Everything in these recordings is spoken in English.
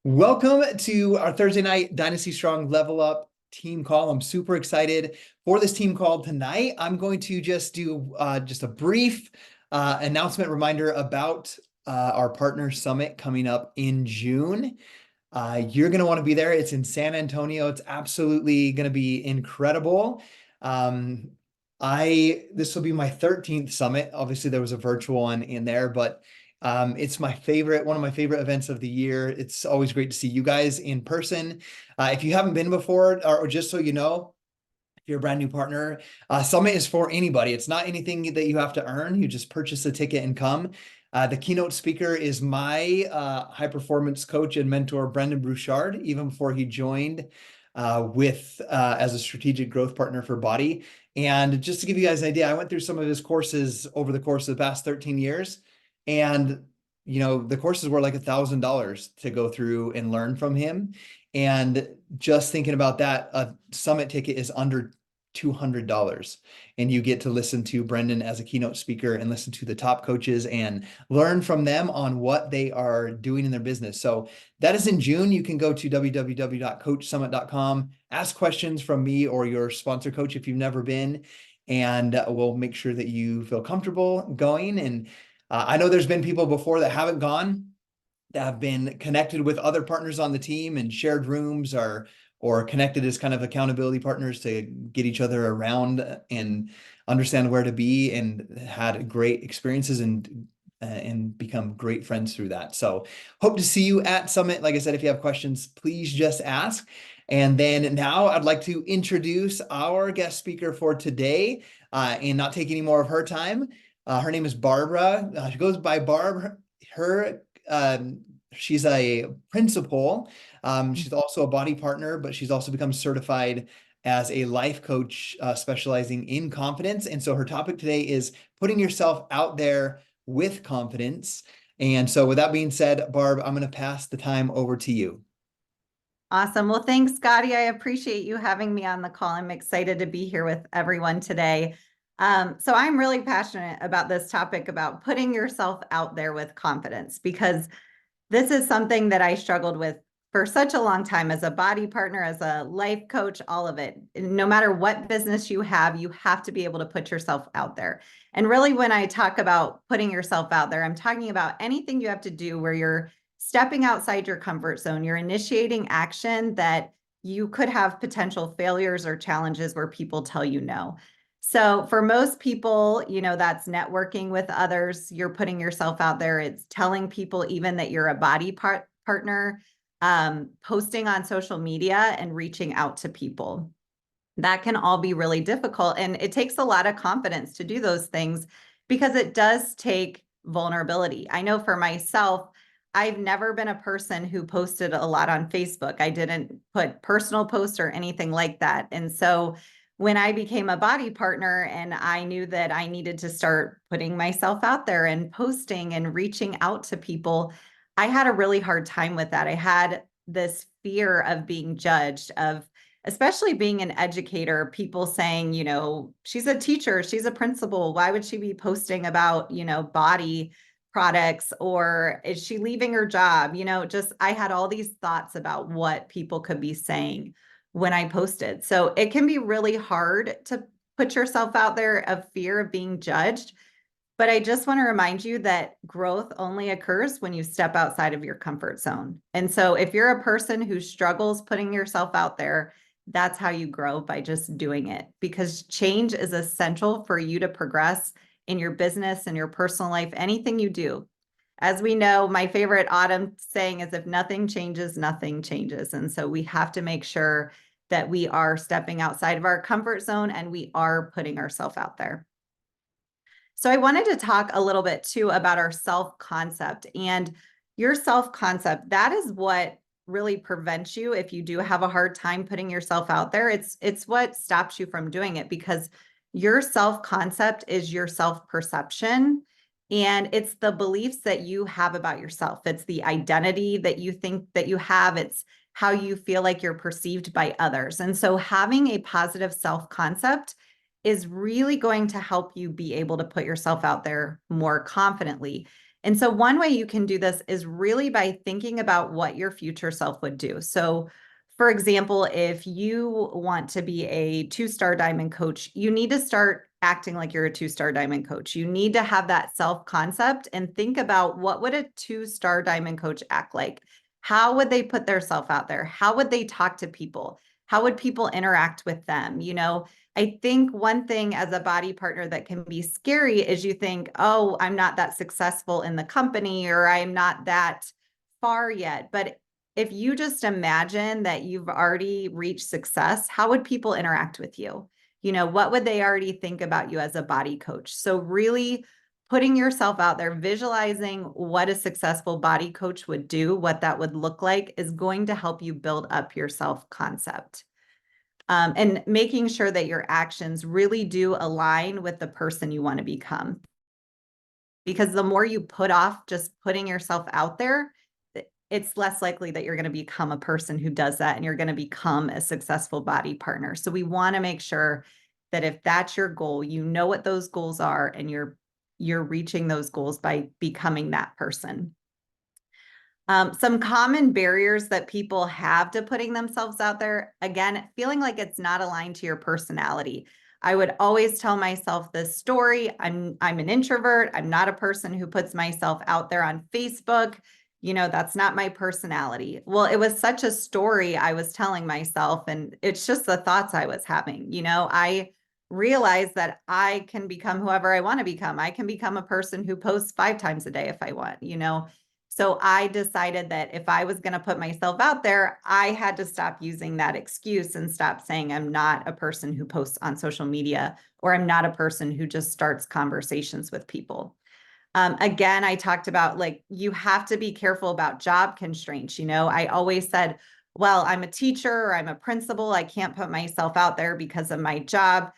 Welcome to our Thursday night Dynasty Strong Level Up team call. I'm super excited for this team call tonight. I'm going to just do just a brief announcement reminder about our partner summit coming up in June. You're going to want to be there. It's in San Antonio. It's absolutely going to be incredible. This will be my 13th summit. Obviously, there was a virtual one in there, but it's one of my favorite events of the year. It's always great to see you guys in person. If you haven't been before, or just so you know, if you're a brand new partner, Summit is for anybody. It's not anything that you have to earn. You just purchase a ticket and come. The keynote speaker is my high performance coach and mentor, Brendan Bouchard, even before he joined as a strategic growth partner for Body. And just to give you guys an idea, I went through some of his courses over the course of the past 13 years. And, the courses were like $1,000 to go through and learn from him. And just thinking about that, a summit ticket is under $200, and you get to listen to Brendan as a keynote speaker and listen to the top coaches and learn from them on what they are doing in their business. So that is in June. You can go to www.coachsummit.com, ask questions from me or your sponsor coach if you've never been, and we'll make sure that you feel comfortable going. And I know there's been people before that haven't gone, that have been connected with other partners on the team and shared rooms or connected as kind of accountability partners to get each other around and understand where to be, and had great experiences and become great friends through that. So hope to see you at Summit. Like I said, if you have questions, please just ask. And then now I'd like to introduce our guest speaker for today, and not take any more of her time. Her name is Barbara. She goes by Barb. She's a principal. She's also a Body partner, but she's also become certified as a life coach, specializing in confidence. And so her topic today is putting yourself out there with confidence. And so with that being said, Barb, I'm going to pass the time over to you. Awesome. Well, thanks, Scotty. I appreciate you having me on the call. I'm excited to be here with everyone today. So I'm really passionate about this topic about putting yourself out there with confidence, because this is something that I struggled with for such a long time as a body partner, as a life coach, all of it. No matter what business you have to be able to put yourself out there. And really, when I talk about putting yourself out there, I'm talking about anything you have to do where you're stepping outside your comfort zone. You're initiating action that you could have potential failures or challenges where people tell you no. So for most people, that's networking with others. You're putting yourself out there. It's telling people even that you're a body partner, posting on social media and reaching out to people. That can all be really difficult. And it takes a lot of confidence to do those things, because it does take vulnerability. I know for myself, I've never been a person who posted a lot on Facebook. I didn't put personal posts or anything like that. And so when I became a body partner and I knew that I needed to start putting myself out there and posting and reaching out to people, I had a really hard time with that. I had this fear of being judged, of especially being an educator, people saying, she's a teacher, she's a principal, why would she be posting about, body products, or is she leaving her job? I had all these thoughts about what people could be saying when I posted. So it can be really hard to put yourself out there of fear of being judged. But I just want to remind you that growth only occurs when you step outside of your comfort zone. And so if you're a person who struggles putting yourself out there, that's how you grow, by just doing it, because change is essential for you to progress in your business and your personal life, anything you do. As we know, my favorite autumn saying is, if nothing changes, nothing changes. And so we have to make sure that we are stepping outside of our comfort zone and we are putting ourselves out there. So I wanted to talk a little bit too about our self-concept, and your self-concept. That is what really prevents you if you do have a hard time putting yourself out there. It's what stops you from doing it, because your self-concept is your self-perception, and it's the beliefs that you have about yourself. It's the identity that you think that you have. It's how you feel like you're perceived by others. And so having a positive self-concept is really going to help you be able to put yourself out there more confidently. And so one way you can do this is really by thinking about what your future self would do. So for example, if you want to be a 2-star diamond coach, you need to start acting like you're a 2-star diamond coach. You need to have that self-concept and think about, what would a 2-star diamond coach act like? How would they put themselves out there? How would they talk to people? How would people interact with them? I think one thing as a body partner that can be scary is you think, oh, I'm not that successful in the company, or I'm not that far yet. But if you just imagine that you've already reached success, how would people interact with you? What would they already think about you as a body coach? So really putting yourself out there, visualizing what a successful body coach would do, what that would look like, is going to help you build up your self-concept. And making sure that your actions really do align with the person you want to become. Because the more you put off just putting yourself out there, it's less likely that you're going to become a person who does that, and you're going to become a successful body partner. So we want to make sure that if that's your goal, you know what those goals are, and you're reaching those goals by becoming that person. Some common barriers that people have to putting themselves out there, again, feeling like it's not aligned to your personality. I would always tell myself this story. I'm an introvert. I'm not a person who puts myself out there on Facebook. That's not my personality. Well, it was such a story I was telling myself, and it's just the thoughts I was having. I realized that I can become whoever I want to become. I can become a person who posts 5 times a day if I want. So I decided that if I was going to put myself out there, I had to stop using that excuse and stop saying I'm not a person who posts on social media, or I'm not a person who just starts conversations with people. Again, I talked about, like, you have to be careful about job constraints. I always said, well, I'm a teacher or I'm a principal. I can't put myself out there because of my job.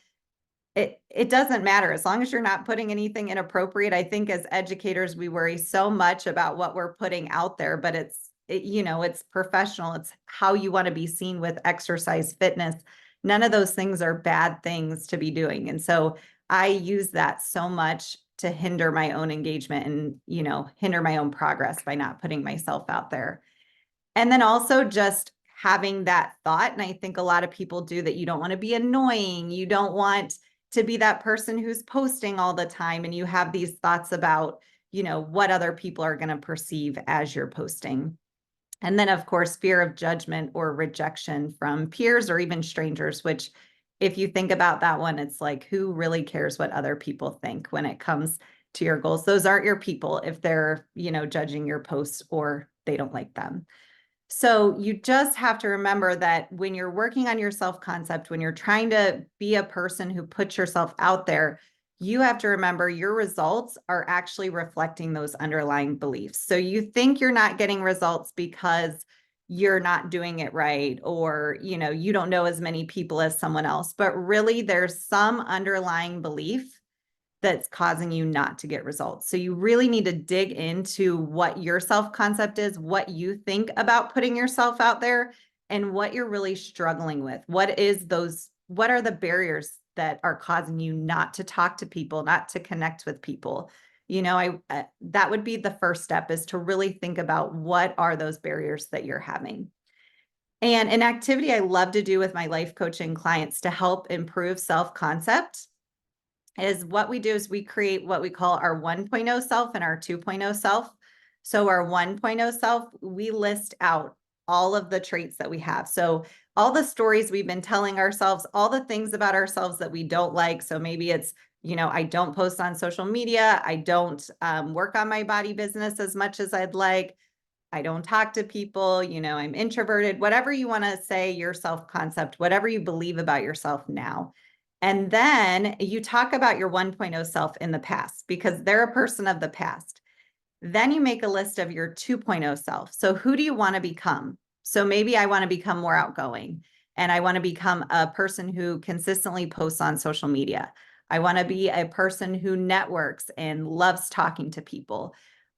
It doesn't matter as long as you're not putting anything inappropriate. I think as educators, we worry so much about what we're putting out there, but it's professional. It's how you want to be seen with exercise, fitness. None of those things are bad things to be doing. And so I use that so much to hinder my own engagement and, hinder my own progress by not putting myself out there. And then also just having that thought, and I think a lot of people do, that you don't want to be annoying. You don't want to be that person who's posting all the time, and you have these thoughts about, what other people are going to perceive as you're posting. And then, of course, fear of judgment or rejection from peers or even strangers, which, if you think about that one, it's like, who really cares what other people think when it comes to your goals? Those aren't your people if they're, judging your posts or they don't like them. So you just have to remember that when you're working on your self-concept, when you're trying to be a person who puts yourself out there, you have to remember your results are actually reflecting those underlying beliefs. So you think you're not getting results because you're not doing it right, or, you don't know as many people as someone else, but really there's some underlying belief that's causing you not to get results. So you really need to dig into what your self-concept is, what you think about putting yourself out there, and what you're really struggling with. What are the barriers that are causing you not to talk to people, not to connect with people? That would be the first step, is to really think about what are those barriers that you're having. And an activity I love to do with my life coaching clients to help improve self-concept is, what we do is we create what we call our 1.0 self and our 2.0 self. So our 1.0 self, we list out all of the traits that we have. So all the stories we've been telling ourselves, all the things about ourselves that we don't like. So maybe it's, I don't post on social media. I don't work on my body business as much as I'd like. I don't talk to people, I'm introverted, whatever you want to say, your self-concept, whatever you believe about yourself now. And then you talk about your 1.0 self in the past, because they're a person of the past. Then you make a list of your 2.0 self. So who do you want to become? So maybe I want to become more outgoing, and I want to become a person who consistently posts on social media. I want to be a person who networks and loves talking to people.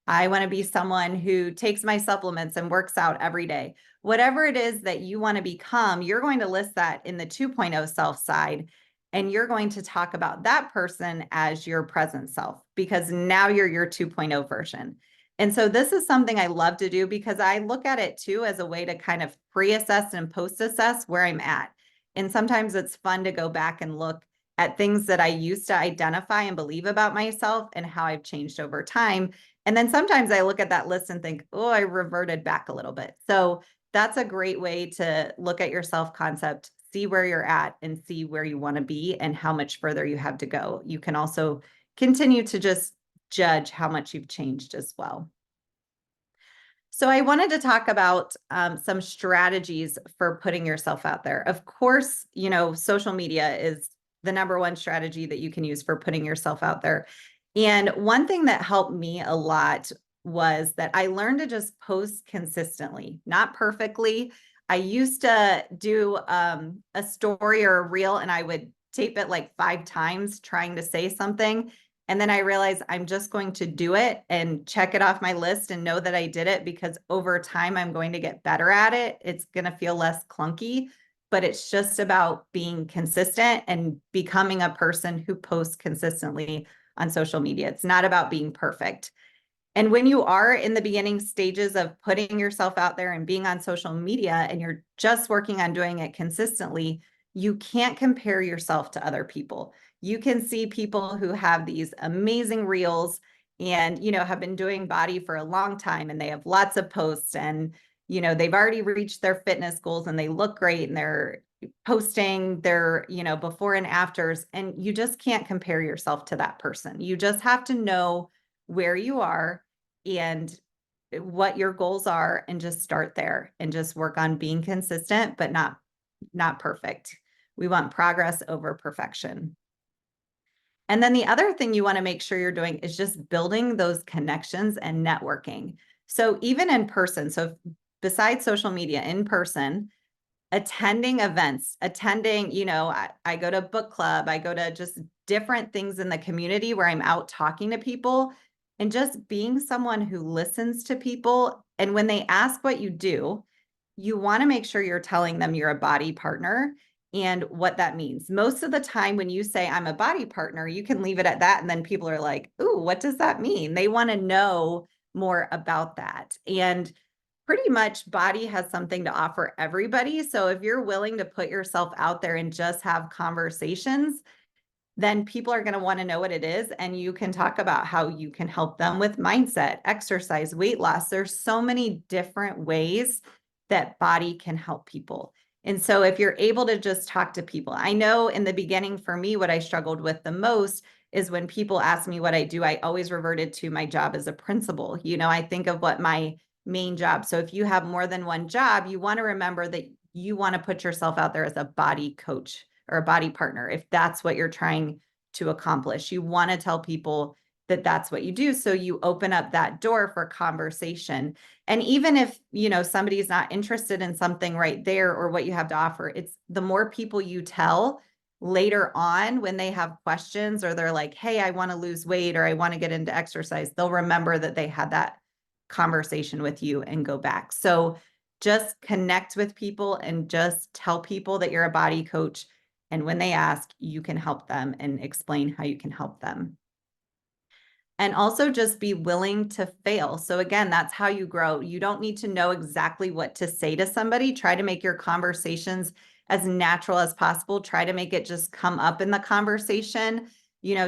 I want to be someone who takes my supplements and works out every day. Whatever it is that you want to become, you're going to list that in the 2.0 self side. and you're going to talk about that person as your present self, because now you're your 2.0 version. And so this is something I love to do because I look at it too as a way to kind of pre-assess and post-assess where I'm at. And sometimes it's fun to go back and look at things that I used to identify and believe about myself and how I've changed over time. And then sometimes I look at that list and think, oh, I reverted back a little bit. So that's a great way to look at your self-concept, see where you're at, and see where you want to be and how much further you have to go. You can also continue to just judge how much you've changed as well. So I wanted to talk about some strategies for putting yourself out there. Of course, social media is the number one strategy that you can use for putting yourself out there. And one thing that helped me a lot was that I learned to just post consistently, not perfectly. I used to do a story or a reel, and I would tape it like 5 times trying to say something. And then I realized I'm just going to do it and check it off my list and know that I did it, because over time I'm going to get better at it. It's going to feel less clunky, but it's just about being consistent and becoming a person who posts consistently on social media. It's not about being perfect. And when you are in the beginning stages of putting yourself out there and being on social media, and you're just working on doing it consistently, you can't compare yourself to other people. You can see people who have these amazing reels and, have been doing body for a long time, and they have lots of posts, and, they've already reached their fitness goals and they look great, and they're posting their, before and afters, and you just can't compare yourself to that person. You just have to know where you are and what your goals are, and just start there and just work on being consistent, but not perfect. We want progress over perfection. And then the other thing you want to make sure you're doing is just building those connections and networking. So even in person, so besides social media, in person, attending events, I go to book club, I go to just different things in the community where I'm out talking to people, and just being someone who listens to people. And when they ask what you do, you want to make sure you're telling them you're a body partner and what that means. Most of the time when you say I'm a body partner, you can leave it at that. And then people are like, ooh, what does that mean? They want to know more about that. And pretty much body has something to offer everybody. So if you're willing to put yourself out there and just have conversations, then people are going to want to know what it is. And you can talk about how you can help them with mindset, exercise, weight loss. There's so many different ways that body can help people. And so if you're able to just talk to people, I know in the beginning for me, what I struggled with the most is when people ask me what I do, I always reverted to my job as a principal. I think of what my main job. So if you have more than one job, you want to remember that you want to put yourself out there as a body coach or a body partner. If that's what you're trying to accomplish, you want to tell people that that's what you do. So you open up that door for conversation. And even if, somebody's not interested in something right there or what you have to offer, it's the more people you tell later on when they have questions, or they're like, hey, I want to lose weight, or I want to get into exercise, they'll remember that they had that conversation with you and go back. So just connect with people and just tell people that you're a body coach. And when they ask, you can help them and explain how you can help them. And also just be willing to fail. So again, that's how you grow. You don't need to know exactly what to say to somebody. Try to make your conversations as natural as possible. Try to make it just come up in the conversation.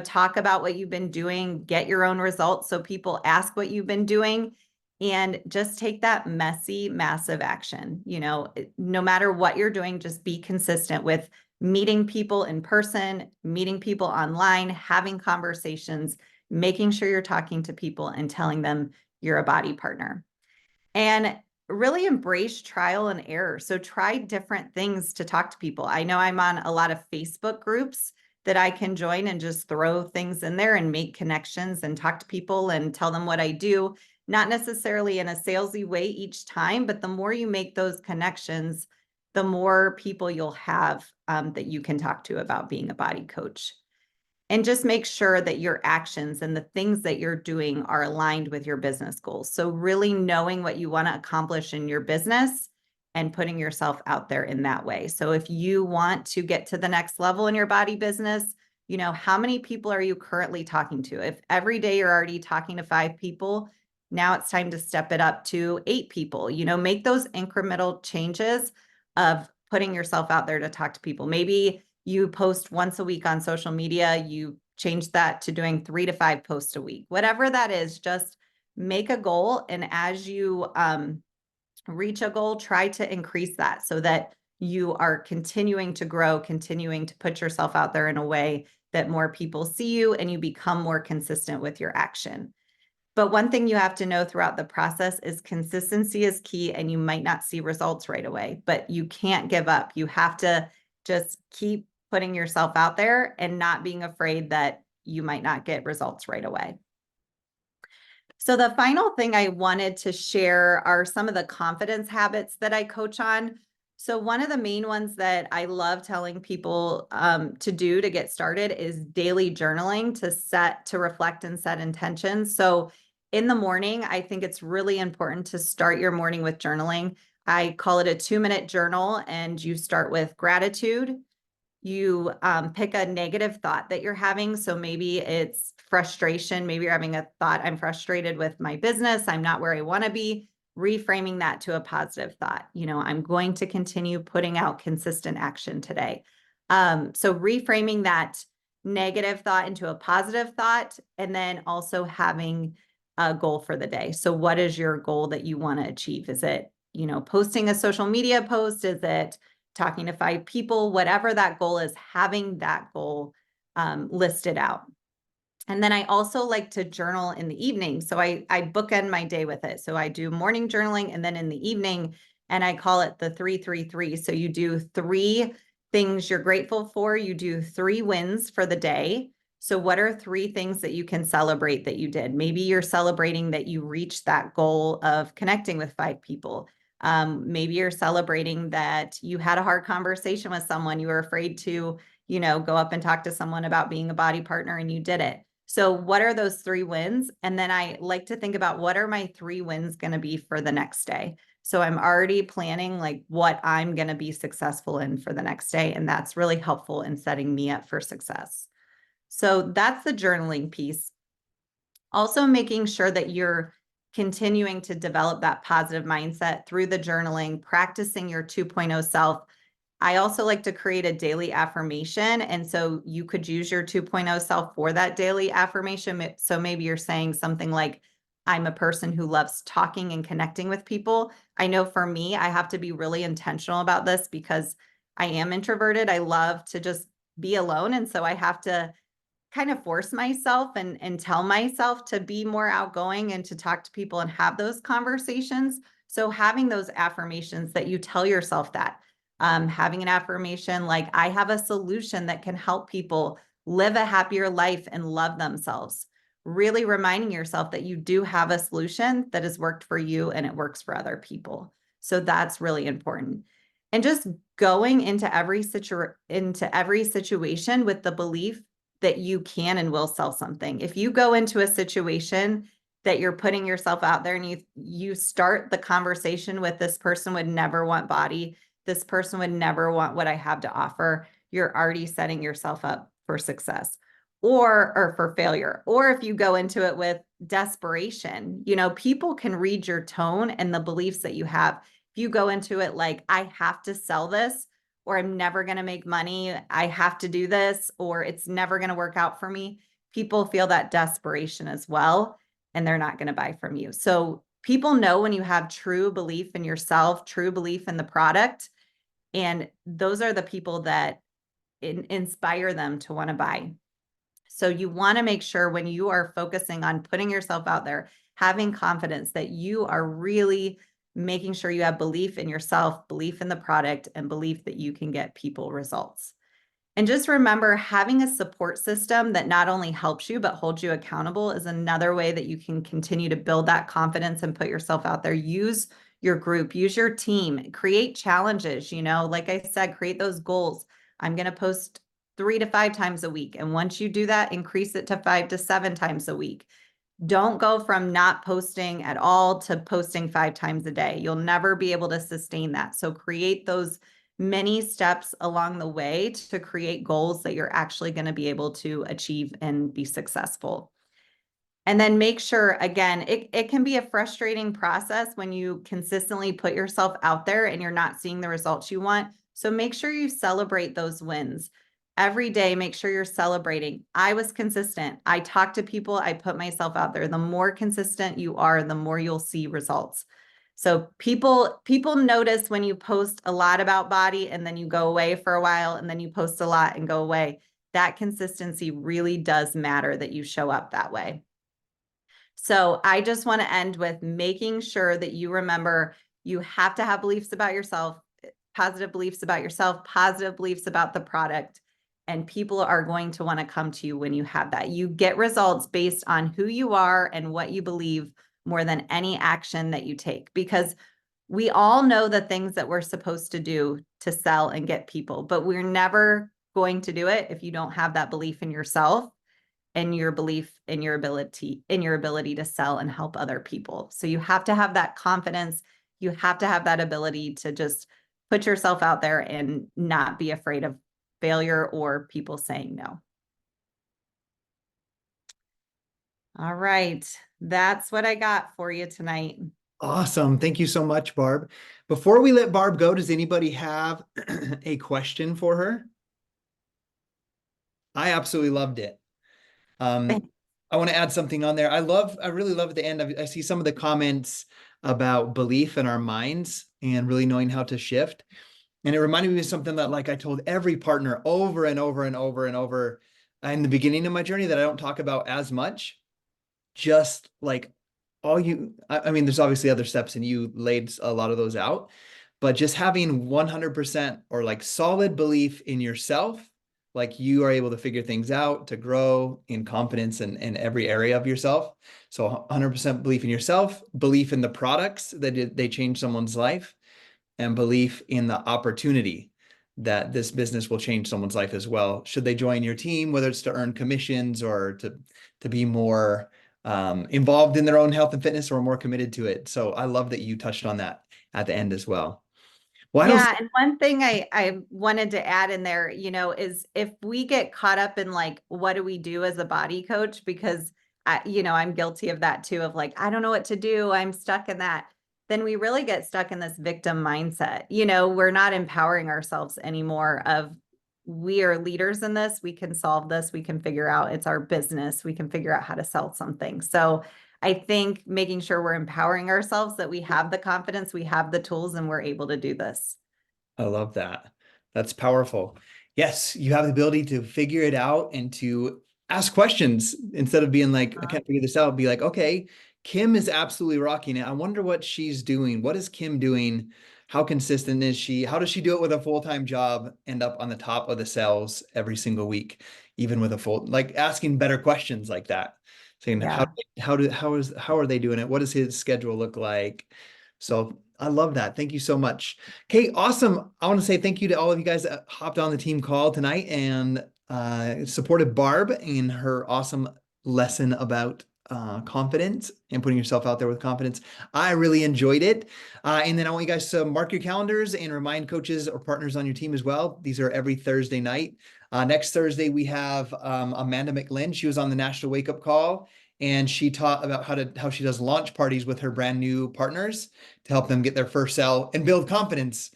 Talk about what you've been doing, get your own results so people ask what you've been doing, and just take that messy, massive action. No matter what you're doing, just be consistent with meeting people in person, meeting people online, having conversations, making sure you're talking to people and telling them you're a body partner. And really embrace trial and error. So try different things to talk to people. I know I'm on a lot of Facebook groups that I can join and just throw things in there and make connections and talk to people and tell them what I do, not necessarily in a salesy way each time, but the more you make those connections, the more people you'll have that you can talk to about being a body coach. And just make sure that your actions and the things that you're doing are aligned with your business goals. So really knowing what you want to accomplish in your business and putting yourself out there in that way. So if you want to get to the next level in your body business, how many people are you currently talking to? If every day you're already talking to 5 people, now it's time to step it up to 8 people. Make those incremental changes of putting yourself out there to talk to people. Maybe you post once a week on social media, you change that to doing 3 to 5 posts a week. Whatever that is, just make a goal. And as you reach a goal, try to increase that so that you are continuing to grow, continuing to put yourself out there in a way that more people see you and you become more consistent with your action. But one thing you have to know throughout the process is consistency is key, and you might not see results right away, but you can't give up. You have to just keep putting yourself out there and not being afraid that you might not get results right away. So the final thing I wanted to share are some of the confidence habits that I coach on. So one of the main ones that I love telling people to do to get started is daily journaling to reflect and set intentions. So in the morning, I think it's really important to start your morning with journaling. I call it a 2-minute journal, and you start with gratitude. You pick a negative thought that you're having. So maybe it's frustration. Maybe you're having a thought, I'm frustrated with my business. I'm not where I want to be. Reframing that to a positive thought. I'm going to continue putting out consistent action today. So reframing that negative thought into a positive thought, and then also having a goal for the day. So what is your goal that you want to achieve? Is it, posting a social media post? Is it talking to 5 people? Whatever that goal is, having that goal listed out. And then I also like to journal in the evening. So I bookend my day with it. So I do morning journaling, and then in the evening, and I call it the 3-3-3. So you do 3 things you're grateful for. You do 3 wins for the day. So what are 3 things that you can celebrate that you did? Maybe you're celebrating that you reached that goal of connecting with 5 people. Maybe you're celebrating that you had a hard conversation with someone. You were afraid to, go up and talk to someone about being a body partner, and you did it. So what are those 3 wins? And then I like to think about, what are my 3 wins going to be for the next day? So I'm already planning like what I'm going to be successful in for the next day. And that's really helpful in setting me up for success. So that's the journaling piece. Also making sure that you're continuing to develop that positive mindset through the journaling, practicing your 2.0 self. I also like to create a daily affirmation. And so you could use your 2.0 self for that daily affirmation. So maybe you're saying something like, I'm a person who loves talking and connecting with people. I know for me, I have to be really intentional about this because I am introverted. I love to just be alone. And so I have to kind of force myself and tell myself to be more outgoing and to talk to people and have those conversations. So having those affirmations that you tell yourself that, having an affirmation like, I have a solution that can help people live a happier life and love themselves. Really reminding yourself that you do have a solution that has worked for you and it works for other people. So that's really important. And just going into every situation with the belief that you can and will sell something. If you go into a situation that you're putting yourself out there and you start the conversation with, this person would never want body, this person would never want what I have to offer, you're already setting yourself up for success or for failure. Or if you go into it with desperation, people can read your tone and the beliefs that you have. If you go into it like, I have to sell this, or I'm never going to make money, I have to do this, or it's never going to work out for me, people feel that desperation as well, and they're not going to buy from you. So people know when you have true belief in yourself, true belief in the product, and those are the people that inspire them to want to buy. So you want to make sure when you are focusing on putting yourself out there, having confidence, that you are really making sure you have belief in yourself, belief in the product, and belief that you can get people results. And just remember, having a support system that not only helps you, but holds you accountable is another way that you can continue to build that confidence and put yourself out there. Use your group, use your team, create challenges, like I said, create those goals. I'm going to post 3 to 5 times a week. And once you do that, increase it to 5 to 7 times a week. Don't go from not posting at all to posting 5 times a day. You'll never be able to sustain that. So create those many steps along the way to create goals that you're actually going to be able to achieve and be successful. And then make sure, again, it can be a frustrating process when you consistently put yourself out there and you're not seeing the results you want. So make sure you celebrate those wins. Every day, make sure you're celebrating. I was consistent. I talked to people. I put myself out there. The more consistent you are, the more you'll see results. So people notice when you post a lot about body and then you go away for a while and then you post a lot and go away. That consistency really does matter, that you show up that way. So I just want to end with making sure that you remember you have to have beliefs about yourself, positive beliefs about yourself, positive beliefs about the product, and people are going to want to come to you when you have that. You get results based on who you are and what you believe more than any action that you take, because we all know the things that we're supposed to do to sell and get people, but we're never going to do it if you don't have that belief in yourself and your belief in your ability to sell and help other people. So you have to have that confidence. You have to have that ability to just put yourself out there and not be afraid of failure or people saying no. All right. That's what I got for you tonight. Awesome. Thank you so much, Barb. Before we let Barb go, does anybody have a question for her? I absolutely loved it. I want to add something on there. I really love at the end. I see some of the comments about belief in our minds and really knowing how to shift. And it reminded me of something that, like, I told every partner over and over and over and over in the beginning of my journey that I don't talk about as much. Just like I mean, there's obviously other steps and you laid a lot of those out, but just having 100% or like solid belief in yourself, like you are able to figure things out, to grow in confidence in every area of yourself. So 100% belief in yourself, belief in the products that they change someone's life, and belief in the opportunity that this business will change someone's life as well. Should they join your team, whether it's to earn commissions or to be more involved in their own health and fitness or more committed to it. So I love that you touched on that at the end as well. Well, I don't. Yeah, and one thing I wanted to add in there, is if we get caught up in like, what do we do as a body coach? Because I'm guilty of that too, of like, I don't know what to do. I'm stuck in that. Then we really get stuck in this victim mindset. We're not empowering ourselves anymore of, we are leaders in this. We can solve this. We can figure out, it's our business. We can figure out how to sell something. So I think making sure we're empowering ourselves, that we have the confidence, we have the tools, and we're able to do this. I love that. That's powerful. Yes, you have the ability to figure it out and to ask questions instead of being like, I can't figure this out. Be like, okay, Kim is absolutely rocking it. I wonder what she's doing. What is Kim doing? How consistent is she? How does she do it with a full-time job, end up on the top of the sales every single week, even with a like asking better questions like that, saying, Yeah. how are they doing it? What does his schedule look like? So I love that. Thank you so much. Okay, awesome. I want to say thank you to all of you guys that hopped on the team call tonight and supported Barb in her awesome lesson about confidence and putting yourself out there with confidence. I really enjoyed it. And then I want you guys to mark your calendars and remind coaches or partners on your team as well. These are every Thursday night. Next Thursday, we have Amanda McLean. She was on the National Wake Up Call, and she taught about how she does launch parties with her brand new partners to help them get their first sell and build confidence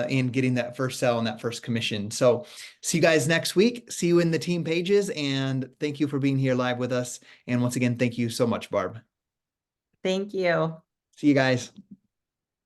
in getting that first sell and that first commission. So see you guys next week. See you in the team pages. And thank you for being here live with us. And once again, thank you so much, Barb. Thank you. See you guys.